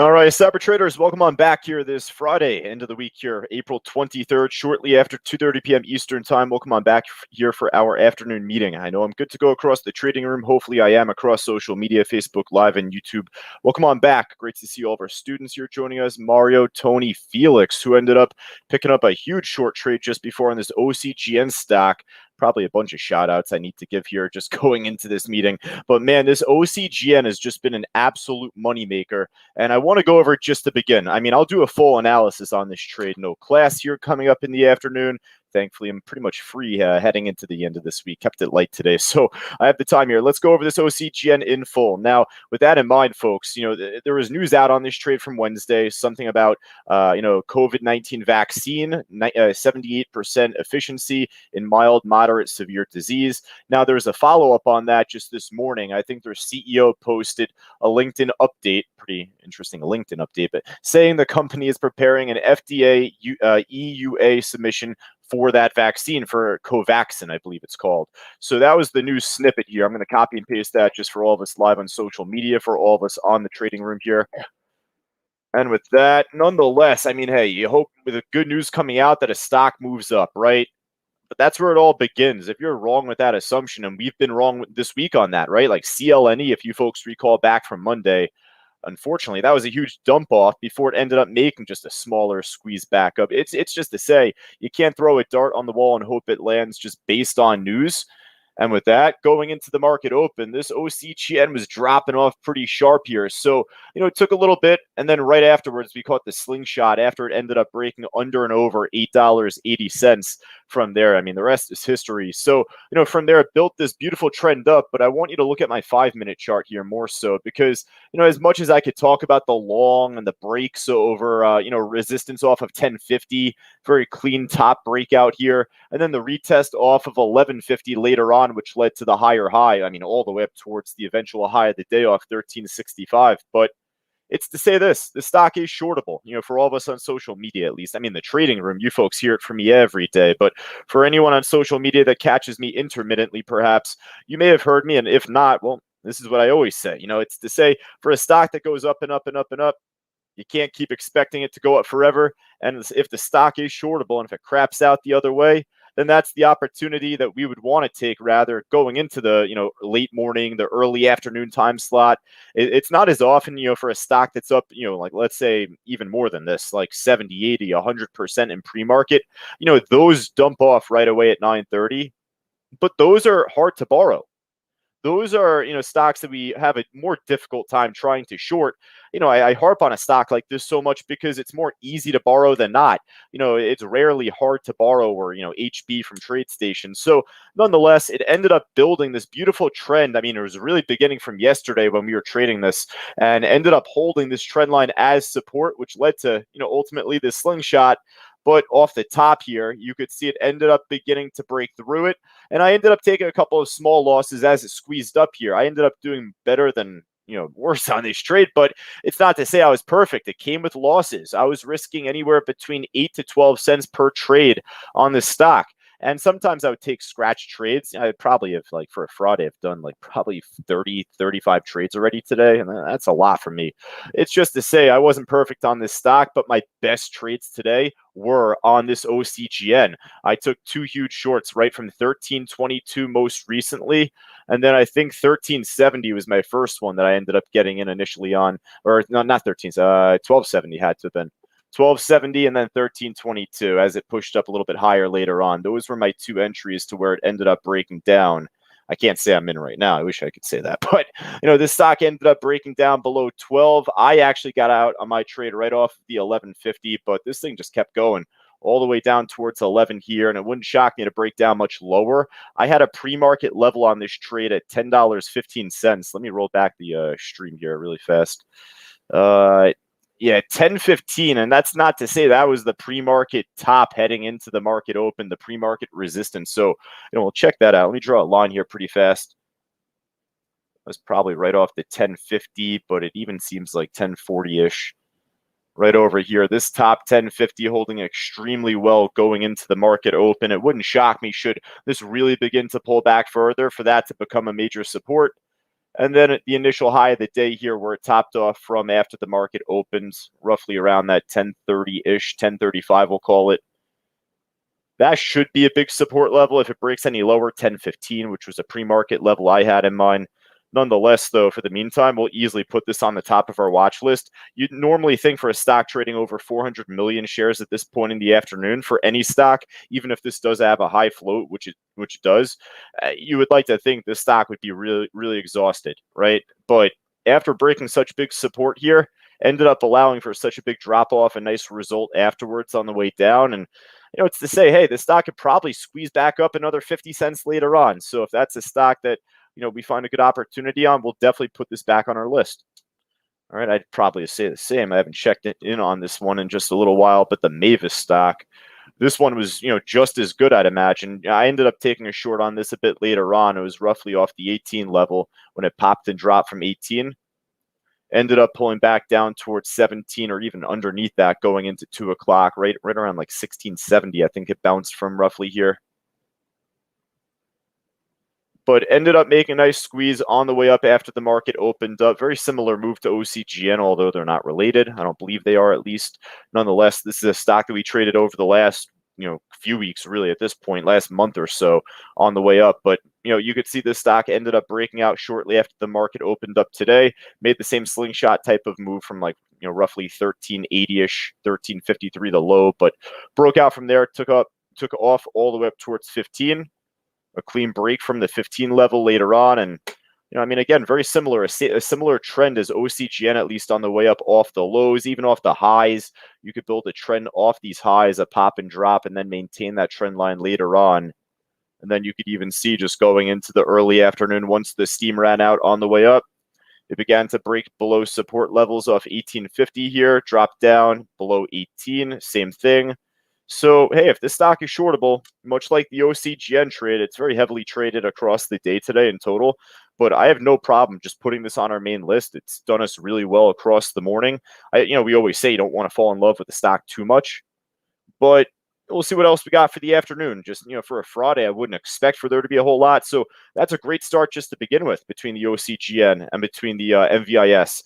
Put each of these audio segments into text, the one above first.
All right, Cyber Traders, welcome on back here this Friday, end of the week here, April 23rd, shortly after 2:30 p.m. Eastern time. Welcome on back here for our afternoon meeting. I know I'm good to go across the trading room. Hopefully I am across social media, Facebook Live and YouTube. Welcome on back. Great to see all of our students here joining us. Mario, Tony, Felix, who ended up picking up a huge short trade just before on this OCGN stock. Probably a bunch of shout outs I need to give here just going into this meeting. But man, this OCGN has just been an absolute moneymaker. And I want to go over it just to begin. I mean, I'll do a full analysis on this trade. No class here coming up in the afternoon. Thankfully, I'm pretty much free heading into the end of this week. Kept it light today, so I have the time here. Let's go over this OCGN in full. Now, with that in mind, folks, there was news out on this trade from Wednesday, something about, COVID-19 vaccine, 78% efficiency in mild, moderate, severe disease. Now, there's a follow-up on that just this morning. I think their CEO posted a LinkedIn update, pretty interesting LinkedIn update, but saying the company is preparing an FDA EUA submission for that vaccine, for Covaxin, I believe it's called. So that was the news snippet here. I'm going to copy and paste that just for all of us live on social media, for all of us on the trading room here. And with that, nonetheless, I mean, hey, you hope with the good news coming out that a stock moves up, right? But that's where it all begins. If you're wrong with that assumption, and we've been wrong this week on that, right? Like CLNE, if you folks recall back from Monday, unfortunately, that was a huge dump off before it ended up making just a smaller squeeze back up. It's just to say you can't throw a dart on the wall and hope it lands just based on news. And with that, going into the market open, this OCGN was dropping off pretty sharp here. So, it took a little bit. And then right afterwards, we caught the slingshot after it ended up breaking under and over $8.80 from there. I mean, the rest is history. So, from there, it built this beautiful trend up. But I want you to look at my 5-minute chart here more so because, as much as I could talk about the long and the breaks over, resistance off of 1050, very clean top breakout here. And then the retest off of 1150 later on, which led to the higher high. I mean, all the way up towards the eventual high of the day off 1365. But it's to say the stock is shortable, for all of us on social media, at least. I mean, the trading room, you folks hear it from me every day. But for anyone on social media that catches me intermittently, perhaps, you may have heard me. And if not, well, this is what I always say. It's to say for a stock that goes up and up and up and up, you can't keep expecting it to go up forever. And if the stock is shortable and if it craps out the other way, then that's the opportunity that we would want to take rather going into the, late morning, the early afternoon time slot. It's not as often, for a stock that's up, like let's say even more than this, like 70, 80, 100% in pre-market, those dump off right away at 9:30, but those are hard to borrow. Those are, stocks that we have a more difficult time trying to short. I harp on a stock like this so much because it's more easy to borrow than not. It's rarely hard to borrow or, HB from TradeStation. So nonetheless, it ended up building this beautiful trend. I mean, it was really beginning from yesterday when we were trading this and ended up holding this trend line as support, which led to, ultimately this slingshot. But off the top here, you could see it ended up beginning to break through it. And I ended up taking a couple of small losses as it squeezed up here. I ended up doing better than, worse on this trade, but it's not to say I was perfect. It came with losses. I was risking anywhere between 8 to 12 cents per trade on this stock. And sometimes I would take scratch trades. I probably have, like, for a Friday, I've done like probably 30, 35 trades already today. And that's a lot for me. It's just to say I wasn't perfect on this stock, but my best trades today were on this OCGN. I took 2 huge shorts right from 1322 most recently. And then I think 1370 was my first one that I ended up getting in initially on, or no, not 1270 had to have been. 1270 and then 1322 as it pushed up a little bit higher later on. Those were my 2 entries to where it ended up breaking down. I can't say I'm in right now. I wish I could say that. But, this stock ended up breaking down below 12. I actually got out on my trade right off the 1150, but this thing just kept going all the way down towards 11 here, and it wouldn't shock me to break down much lower. I had a pre-market level on this trade at $10.15. Let me roll back the stream here really fast. Yeah, 10.15, and that's not to say that was the pre-market top heading into the market open, the pre-market resistance. So, we'll check that out. Let me draw a line here pretty fast. That's probably right off the 10.50, but it even seems like 10.40-ish. Right over here, this top 10.50 holding extremely well going into the market open. It wouldn't shock me should this really begin to pull back further for that to become a major support. And then at the initial high of the day here, where it topped off from after the market opens, roughly around that 1030-ish, 1035, we'll call it. That should be a big support level. If it breaks any lower, 1015, which was a pre-market level I had in mind. Nonetheless, though, for the meantime, we'll easily put this on the top of our watch list. You'd normally think for a stock trading over 400 million shares at this point in the afternoon, for any stock, even if this does have a high float, which it does, you would like to think this stock would be really, really exhausted, right? But after breaking such big support here, ended up allowing for such a big drop off, a nice result afterwards on the way down. And it's to say, hey, this stock could probably squeeze back up another 50 cents later on. So if that's a stock that, we find a good opportunity on, we'll definitely put this back on our list. All right, I'd probably say the same. I haven't checked in on this one in just a little while, but the Mavis stock, this one was, just as good, I'd imagine. I ended up taking a short on this a bit later on. It was roughly off the 18 level when it popped and dropped from 18. Ended up pulling back down towards 17 or even underneath that going into 2 o'clock, right around like 1670. I think it bounced from roughly here. But ended up making a nice squeeze on the way up after the market opened up. Very similar move to OCGN, although they're not related. I don't believe they are, at least. Nonetheless, this is a stock that we traded over the last few weeks, really, at this point, last month or so, on the way up. But you could see this stock ended up breaking out shortly after the market opened up today, made the same slingshot type of move from roughly 1380-ish, 1353 the low, but broke out from there, took off all the way up towards 15, a clean break from the 15 level later on. And again, very similar, a similar trend as OCGN, at least on the way up off the lows, even off the highs. You could build a trend off these highs, a pop and drop, and then maintain that trend line later on. And then you could even see, just going into the early afternoon, once the steam ran out on the way up, it began to break below support levels off 1850 here, dropped down below 18, same thing. So, hey, if this stock is shortable, much like the OCGN trade, it's very heavily traded across the day today in total. But I have no problem just putting this on our main list. It's done us really well across the morning. We always say you don't want to fall in love with the stock too much, but we'll see what else we got for the afternoon. Just, for a Friday, I wouldn't expect for there to be a whole lot. So that's a great start just to begin with between the OCGN and between the MVIS.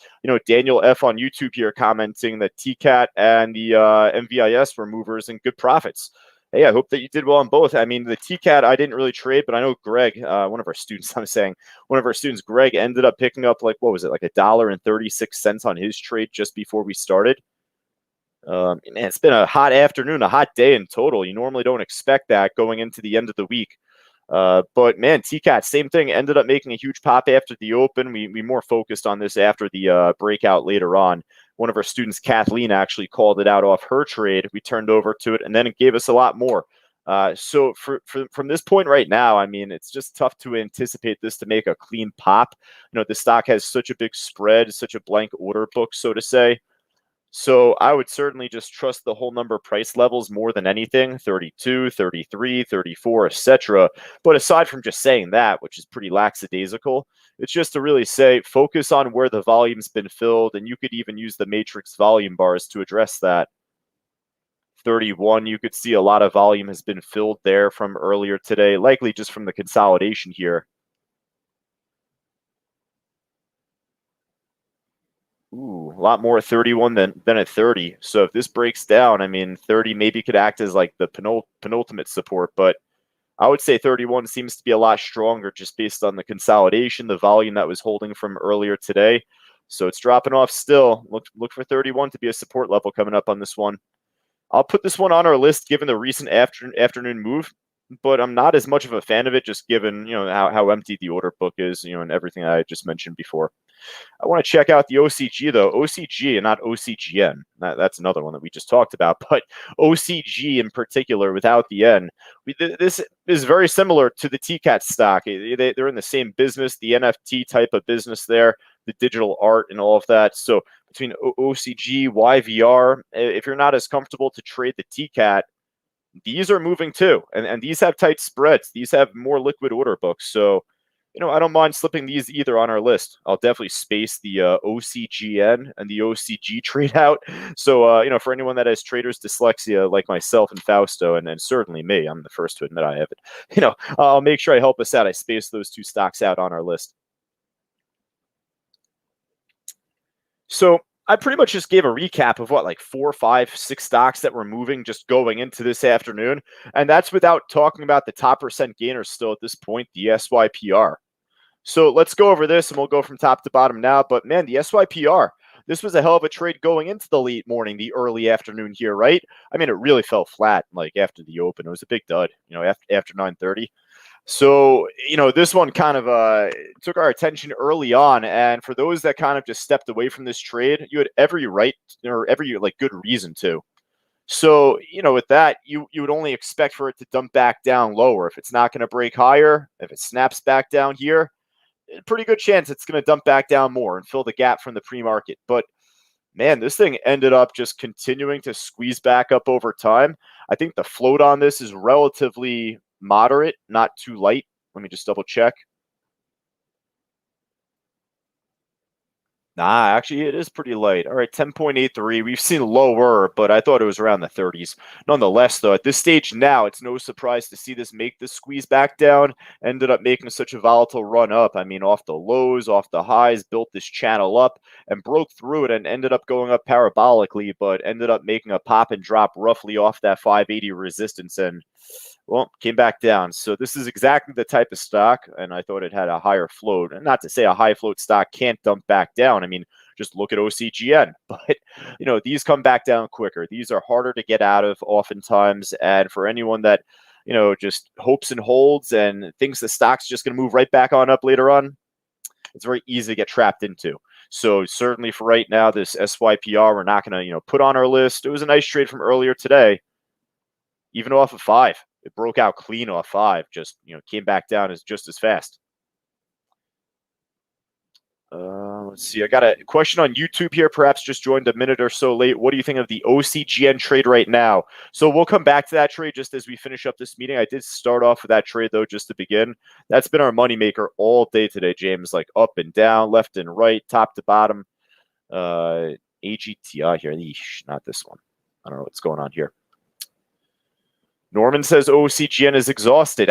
Daniel F. on YouTube here commenting that TCAT and the MVIS were movers and good profits. Hey, I hope that you did well on both. I mean, the TCAT, I didn't really trade, but I know Greg, one of our students, Greg ended up picking up like $1.36 on his trade just before we started. Man, it's been a hot afternoon, a hot day in total. You normally don't expect that going into the end of the week. But man, TCAT, same thing, ended up making a huge pop after the open. We more focused on this after the breakout later on. One of our students, Kathleen, actually called it out off her trade. We turned over to it, and then it gave us a lot more. So from this point right now, I mean, it's just tough to anticipate this to make a clean pop. The stock has such a big spread, such a blank order book, so to say. So I would certainly just trust the whole number price levels more than anything, 32, 33, 34, etc. But aside from just saying that, which is pretty lackadaisical, it's just to really say, focus on where the volume's been filled, and you could even use the matrix volume bars to address that. 31, you could see a lot of volume has been filled there from earlier today, likely just from the consolidation here. Ooh, a lot more at 31 than at 30. So if this breaks down, I mean, 30 maybe could act as like the penultimate support, but I would say 31 seems to be a lot stronger just based on the consolidation, the volume that was holding from earlier today. So it's dropping off still. Look for 31 to be a support level coming up on this one. I'll put this one on our list given the recent afternoon move, but I'm not as much of a fan of it just given, how empty the order book is, and everything I just mentioned before. I want to check out the OCG, though. OCG and not OCGN. That's another one that we just talked about. But OCG in particular, without the N, this is very similar to the TCAT stock. They're in the same business, the NFT type of business there, the digital art and all of that. So between OCG, YVR, if you're not as comfortable to trade the TCAT, these are moving too. And these have tight spreads. These have more liquid order books. So I don't mind slipping these either on our list. I'll definitely space the OCGN and the OCG trade out. So, for anyone that has trader's dyslexia like myself and Fausto, and certainly me, I'm the first to admit I have it, I'll make sure I help us out. I space those two stocks out on our list. So I pretty much just gave a recap of what, like 4, 5, 6 stocks that were moving just going into this afternoon. And that's without talking about the top percent gainers still at this point, the SYPR. So let's go over this and we'll go from top to bottom now. But man, the SYPR, this was a hell of a trade going into the late morning, the early afternoon here, right? I mean, it really fell flat like after the open. It was a big dud, after 9:30. So, this one kind of took our attention early on. And for those that kind of just stepped away from this trade, you had every right or every good reason to. So, with that, you would only expect for it to dump back down lower. If it's not going to break higher, if it snaps back down here, pretty good chance it's going to dump back down more and fill the gap from the pre-market. But man, this thing ended up just continuing to squeeze back up over time. I think the float on this is relatively moderate, not too light. Let me just double check. Nah, actually, it is pretty light. All right, 10.83. We've seen lower, but I thought it was around the 30s. Nonetheless, though, at this stage now, it's no surprise to see this make this squeeze back down. Ended up making such a volatile run up. I mean, off the lows, off the highs, built this channel up and broke through it and ended up going up parabolically, but ended up making a pop and drop roughly off that 580 resistance and well, came back down. So this is exactly the type of stock, and I thought it had a higher float. And not to say a high float stock can't dump back down. I mean, just look at OCGN. But, these come back down quicker. These are harder to get out of oftentimes. And for anyone that, just hopes and holds and thinks the stock's just going to move right back on up later on, it's very easy to get trapped into. So certainly for right now, this SYPR, we're not going to, put on our list. It was a nice trade from earlier today, even off of 5. It broke out clean off 5, just, came back down just as fast. Let's see. I got a question on YouTube here. Perhaps just joined a minute or so late. What do you think of the OCGN trade right now? So we'll come back to that trade just as we finish up this meeting. I did start off with that trade, though, just to begin. That's been our moneymaker all day today, James. Like up and down, left and right, top to bottom. AGTI here. Eesh, not this one. I don't know what's going on here. Norman says OCGN is exhausted.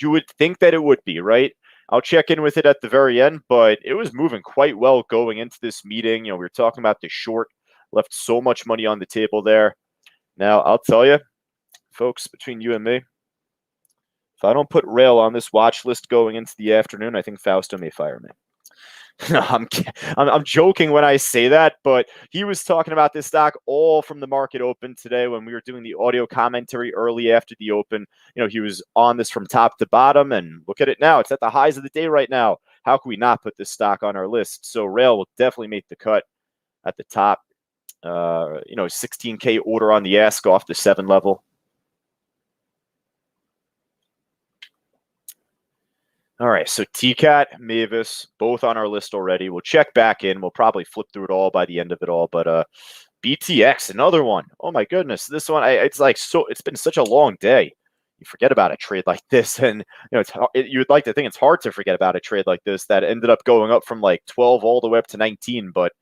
You would think that it would be, right? I'll check in with it at the very end, but it was moving quite well going into this meeting. We were talking about the short, left so much money on the table there. Now, I'll tell you, folks, between you and me, if I don't put Rail on this watch list going into the afternoon, I think Fausto may fire me. No, I'm joking when I say that, but he was talking about this stock all from the market open today when we were doing the audio commentary early after the open. He was on this from top to bottom, and look at it now. It's at the highs of the day right now. How can we not put this stock on our list? So Rail will definitely make the cut at the top. 16K order on the ask off the 7 level. All right, so TCAT, Mavis, both on our list already. We'll check back in. We'll probably flip through it all by the end of it all. But BTX, another one. Oh my goodness, this one. It's been such a long day. You forget about a trade like this, and you would like to think it's hard to forget about a trade like this that ended up going up from like 12 all the way up to 19. But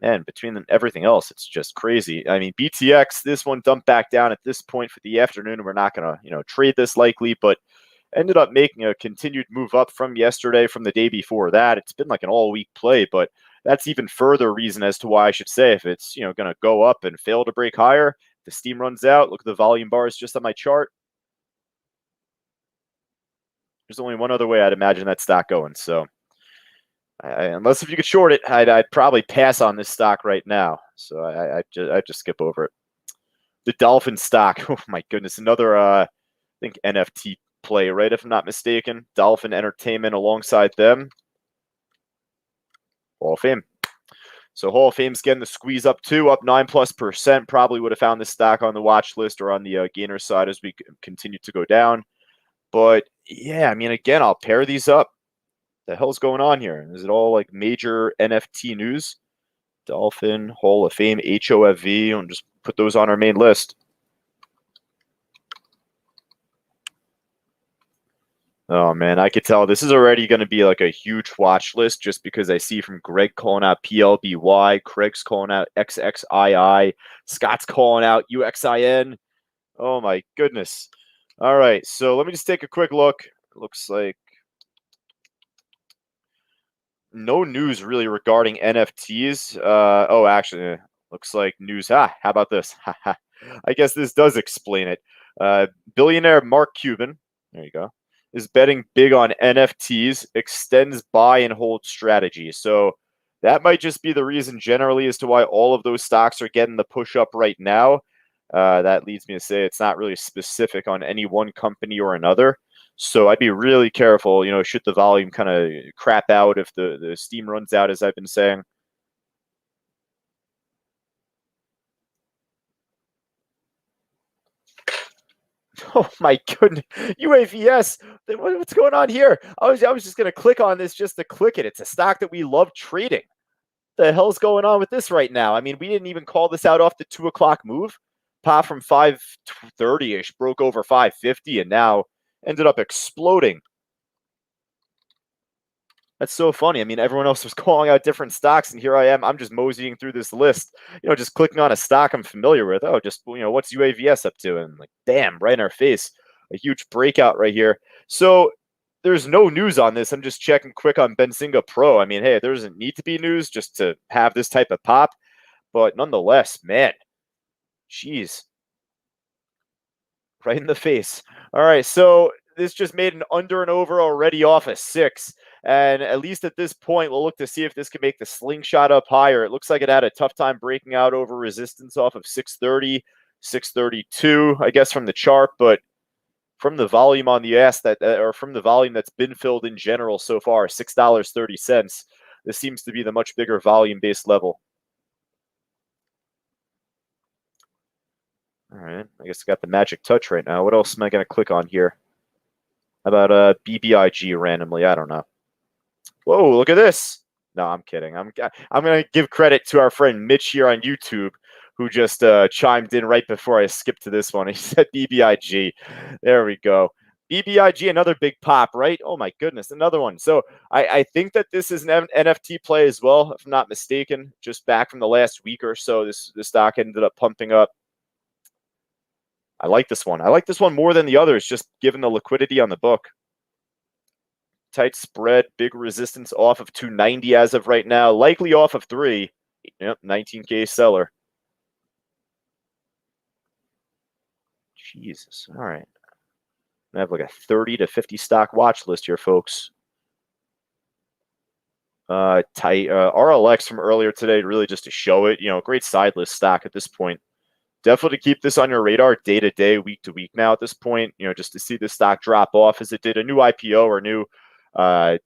man, between everything else, it's just crazy. I mean, BTX, this one dumped back down at this point for the afternoon. We're not gonna trade this likely, but ended up making a continued move up from yesterday, from the day before that. It's been like an all-week play, but that's even further reason as to why I should say if it's going to go up and fail to break higher, the steam runs out. Look at the volume bars just on my chart. There's only one other way I'd imagine that stock going. So unless if you could short it, I'd probably pass on this stock right now. So I'd just skip over it. The Dolphin stock. Oh my goodness, another I think NFT play, right? If I'm not mistaken, Dolphin Entertainment alongside them. Hall of Fame. So Hall of Fame's getting the squeeze up too, up 9+%. Probably would have found this stock on the watch list or on the gainer side as we continue to go down. But yeah, I mean, again, I'll pair these up. The hell's going on here? Is it all like major NFT news? Dolphin, Hall of Fame, HOFV. I'll just put those on our main list. Oh man, I could tell this is already going to be like a huge watch list just because I see from Greg calling out PLBY, Craig's calling out XXII, Scott's calling out UXIN. Oh my goodness. All right, so let me just take a quick look. It looks like no news really regarding NFTs. Actually, looks like news. How about this? I guess this does explain it. Billionaire Mark Cuban, there you go, is betting big on NFTs, extends buy and hold strategy. So that might just be the reason generally as to why all of those stocks are getting the push up right now. That leads me to say it's not really specific on any one company or another. So I'd be really careful, should the volume kind of crap out if the steam runs out, as I've been saying. Oh my goodness, UAVS! What's going on here? I was just gonna click on this just to click it. It's a stock that we love trading. The hell's going on with this right now? I mean, we didn't even call this out off the 2 o'clock move. Pop from 530 ish, broke over 550, and now ended up exploding. That's so funny. I mean, everyone else was calling out different stocks, and here I am. I'm just moseying through this list, just clicking on a stock I'm familiar with. Oh, just, what's UAVS up to? And like, damn, right in our face. A huge breakout right here. So there's no news on this. I'm just checking quick on Benzinga Pro. I mean, hey, there doesn't need to be news just to have this type of pop. But nonetheless, man, jeez. Right in the face. All right, so this just made an under and over already off a 6. And at least at this point, we'll look to see if this can make the slingshot up higher. It looks like it had a tough time breaking out over resistance off of 630, 632, I guess, from the chart. But from the volume on the S or from the volume that's been filled in general so far, $6.30, this seems to be the much bigger volume-based level. All right, I guess I got the magic touch right now. What else am I going to click on here? How about BBIG randomly? I don't know. Whoa, look at this. No, I'm kidding. I'm going to give credit to our friend Mitch here on YouTube, who just chimed in right before I skipped to this one. He said BBIG. There we go. BBIG, another big pop, right? Oh my goodness, another one. So I think that this is an NFT play as well, if I'm not mistaken. Just back from the last week or so, this stock ended up pumping up. I like this one. I like this one more than the others, just given the liquidity on the book. Tight spread, big resistance off of 290 as of right now, likely off of 3. Yep, 19K seller. Jesus. All right. I have like a 30 to 50 stock watch list here, folks. Tight RLX from earlier today, really just to show it. Great side list stock at this point. Definitely keep this on your radar day to day, week to week now at this point, just to see the stock drop off as it did a new IPO or new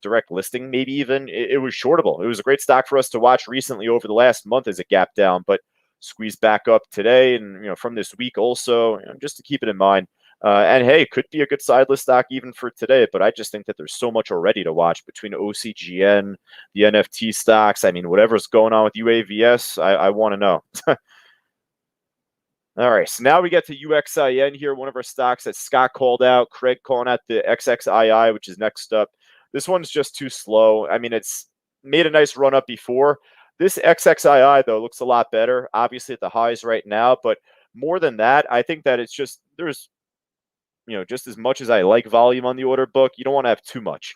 direct listing, maybe even. It was shortable. It was a great stock for us to watch recently over the last month as it gapped down, but squeezed back up today and, from this week also, just to keep it in mind. And hey, could be a good side list stock even for today, but I just think that there's so much already to watch between OCGN, the NFT stocks. I mean, whatever's going on with UAVS, I want to know. All right, so now we get to UXIN here, one of our stocks that Scott called out, Craig calling out the XXII, which is next up. This one's just too slow. I mean, it's made a nice run up before. This XXII, though, looks a lot better, obviously at the highs right now. But more than that, I think that it's just there's, just as much as I like volume on the order book, you don't want to have too much.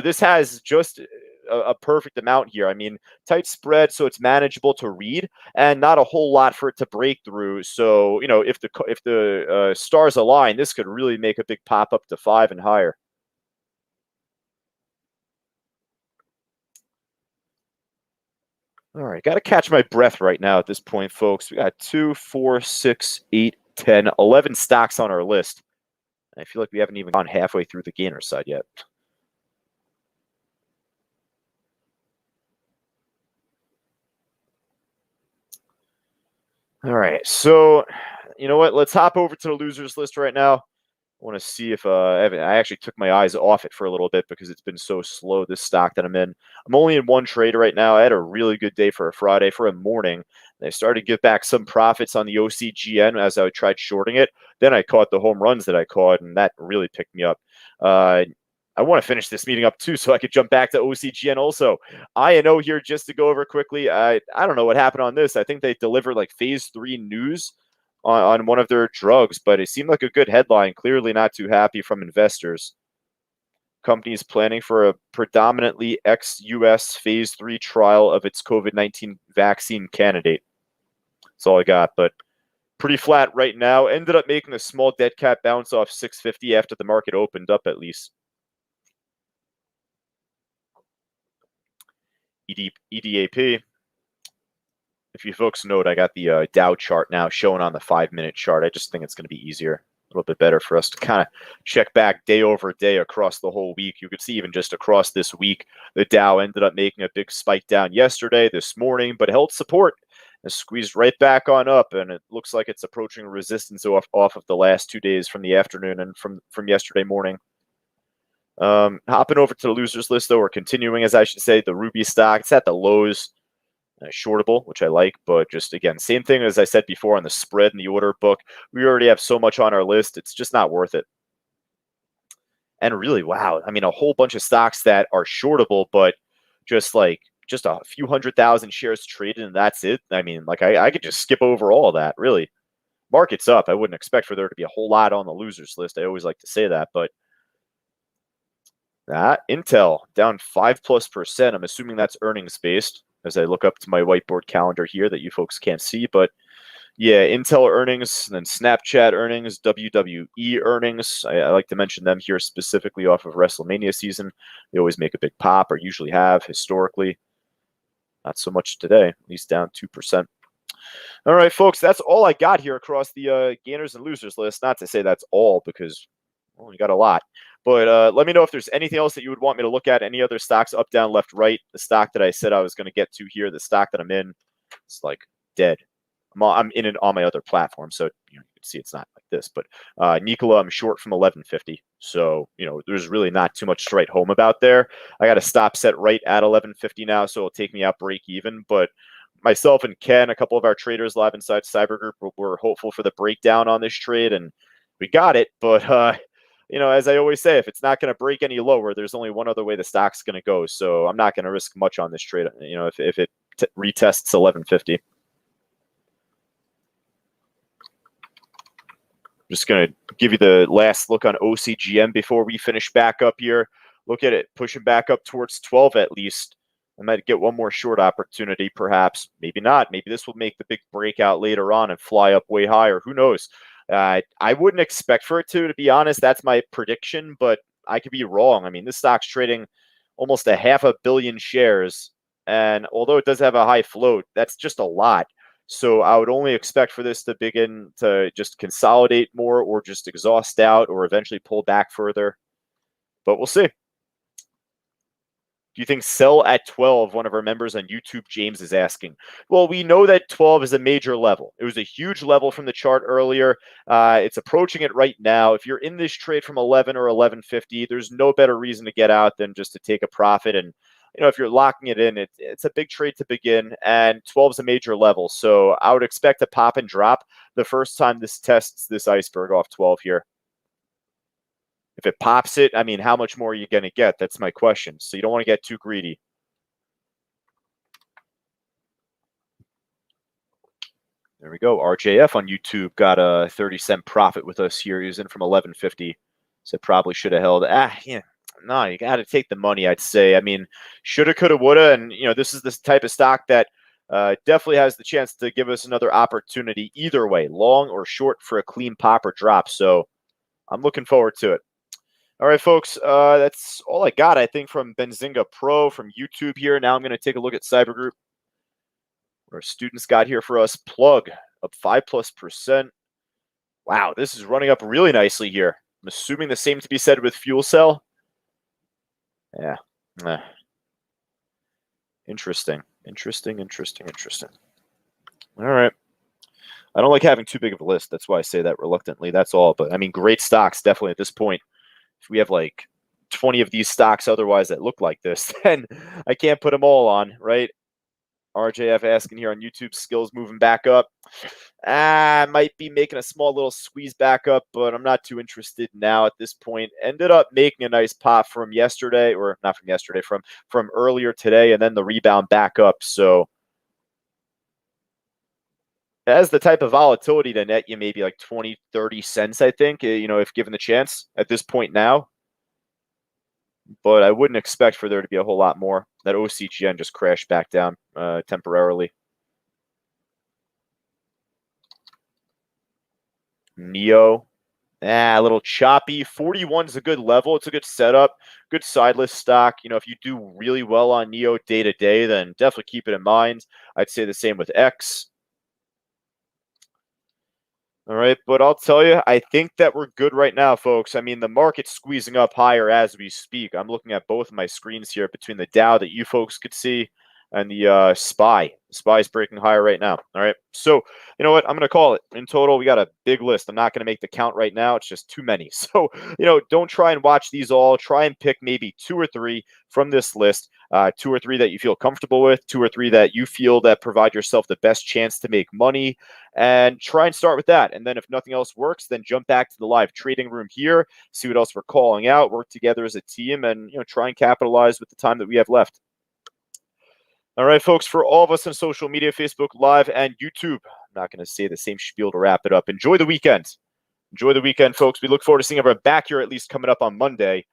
This has just a perfect amount here. I mean, tight spread, so it's manageable to read, and not a whole lot for it to break through. So, if the stars align, this could really make a big pop up to 5 and higher. All right, got to catch my breath right now at this point, folks. We got 2, 4, 6, 8, 10, 11 stocks on our list. I feel like we haven't even gone halfway through the gainer side yet. All right, so you know what? Let's hop over to the losers list right now. I want to see if I actually took my eyes off it for a little bit because it's been so slow, this stock that I'm in. I'm only in one trade right now. I had a really good day for a Friday, for a morning. And I started to give back some profits on the OCGN as I tried shorting it. Then I caught the home runs that I caught, and that really picked me up. I want to finish this meeting up too, so I could jump back to OCGN also. INO here just to go over quickly. I don't know what happened on this. I think they delivered like phase 3 news on one of their drugs, but it seemed like a good headline. Clearly not too happy from investors. Company is planning for a predominantly ex-US phase 3 trial of its COVID-19 vaccine candidate. That's all I got, but pretty flat right now. Ended up making a small dead cat bounce off 650 after the market opened up at least. EDAP. If you folks note, I got the Dow chart now showing on the 5-minute chart. I just think it's going to be easier, a little bit better for us to kind of check back day over day across the whole week. You could see even just across this week, the Dow ended up making a big spike down yesterday, this morning, but held support and squeezed right back on up, and it looks like it's approaching resistance off of the last 2 days from the afternoon and from yesterday morning. Hopping over to the losers list, though, or continuing, as I should say, the Ruby stock. It's at the lows. Shortable, which I like, but just again, same thing as I said before on the spread and the order book. We already have so much on our list, it's just not worth it. And really, wow, I mean, a whole bunch of stocks that are shortable, but just a few 100,000 shares traded, and that's it. I mean, like I could just skip over all of that, really. Market's up. I wouldn't expect for there to be a whole lot on the losers list. I always like to say that, but Intel down 5+%. I'm assuming that's earnings based, as I look up to my whiteboard calendar here that you folks can't see. But yeah, Intel earnings, and then Snapchat earnings, WWE earnings. I like to mention them here specifically off of WrestleMania season. They always make a big pop, or usually have historically. Not so much today, at least down 2%. All right, folks, that's all I got here across the gainers and losers list. Not to say that's all, because, well, we got a lot. But let me know if there's anything else that you would want me to look at. Any other stocks, up, down, left, right. The stock that I said I was going to get to here, the stock that I'm in, it's like dead. I'm in it on my other platform, so you can see it's not like this. But NKLA, I'm short from 1150. So, there's really not too much to write home about there. I got a stop set right at 1150 now, so it'll take me out break even. But myself and Ken, a couple of our traders live inside Cyber Group, were hopeful for the breakdown on this trade, and we got it. But as I always say, if it's not going to break any lower, there's only one other way the stock's going to go. So I'm not going to risk much on this trade, if it retests 1150. Just going to give you the last look on OCGN before we finish back up here. Look at it, pushing back up towards 12 at least. I might get one more short opportunity, perhaps. Maybe not. Maybe this will make the big breakout later on and fly up way higher. Who knows? I wouldn't expect for it to be honest. That's my prediction, but I could be wrong. I mean, this stock's trading almost 500 million shares, and although it does have a high float, that's just a lot. So I would only expect for this to begin to just consolidate more, or just exhaust out, or eventually pull back further. But we'll see. Do you think sell at 12? One of our members on YouTube, James, is asking. Well, we know that 12 is a major level. It was a huge level from the chart earlier. It's approaching it right now. If you're in this trade from 11 or 1150, there's no better reason to get out than just to take a profit. And if you're locking it in, it's a big trade to begin, and 12 is a major level. So I would expect a pop and drop the first time this tests this iceberg off 12 here. If it pops it, I mean, how much more are you going to get? That's my question. So you don't want to get too greedy. There we go. RJF on YouTube got a 30-cent profit with us here. He was in from 1150. So probably should have held. Yeah. No, you got to take the money, I'd say. I mean, shoulda, coulda, woulda. And, this is the type of stock that definitely has the chance to give us another opportunity either way, long or short, for a clean pop or drop. So I'm looking forward to it. All right, folks, that's all I got, I think, from Benzinga Pro from YouTube here. Now I'm going to take a look at Cyber Group. Our students got here for us. Plug up 5+%. Wow, this is running up really nicely here. I'm assuming the same to be said with Fuel Cell. Yeah. Interesting. All right. I don't like having too big of a list. That's why I say that reluctantly. That's all. But, I mean, great stocks, definitely at this point. If we have like 20 of these stocks otherwise that look like this, then I can't put them all on, right? RJF asking here on YouTube, skills moving back up. I might be making a small little squeeze back up, but I'm not too interested now at this point. Ended up making a nice pop from yesterday, or not from yesterday, from earlier today, and then the rebound back up. So it has the type of volatility to net you maybe like 20, 30 cents, I think, if given the chance at this point now. but I wouldn't expect for there to be a whole lot more. That OCGN just crashed back down temporarily. Neo, a little choppy. 41 is a good level. It's a good setup, good side list stock. You know, if you do really well on Neo day to day, then definitely keep it in mind. I'd say the same with X. All right, but I'll tell you, I think that we're good right now, folks. I mean, the market's squeezing up higher as we speak. I'm looking at both of my screens here between the Dow that you folks could see and the SPY. The SPY is breaking higher right now. All right, so you know what? I'm going to call it. In total, we got a big list. I'm not going to make the count right now. It's just too many. So, you know, don't try and watch these all. Try and pick maybe 2 or 3 from this list. 2 or 3 that you feel comfortable with, 2 or 3 that you feel that provide yourself the best chance to make money, and try and start with that. And then if nothing else works, then jump back to the live trading room here, see what else we're calling out, work together as a team, and try and capitalize with the time that we have left. All right, folks, for all of us on social media, Facebook Live and YouTube, I'm not going to say the same spiel to wrap it up. Enjoy the weekend. Enjoy the weekend, folks. We look forward to seeing everyone back here at least coming up on Monday.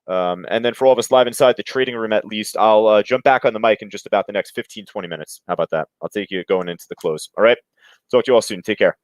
And then for all of us live inside the trading room, at least, I'll jump back on the mic in just about the next 15, 20 minutes. How about that? I'll take you going into the close. All right. Talk to you all soon. Take care.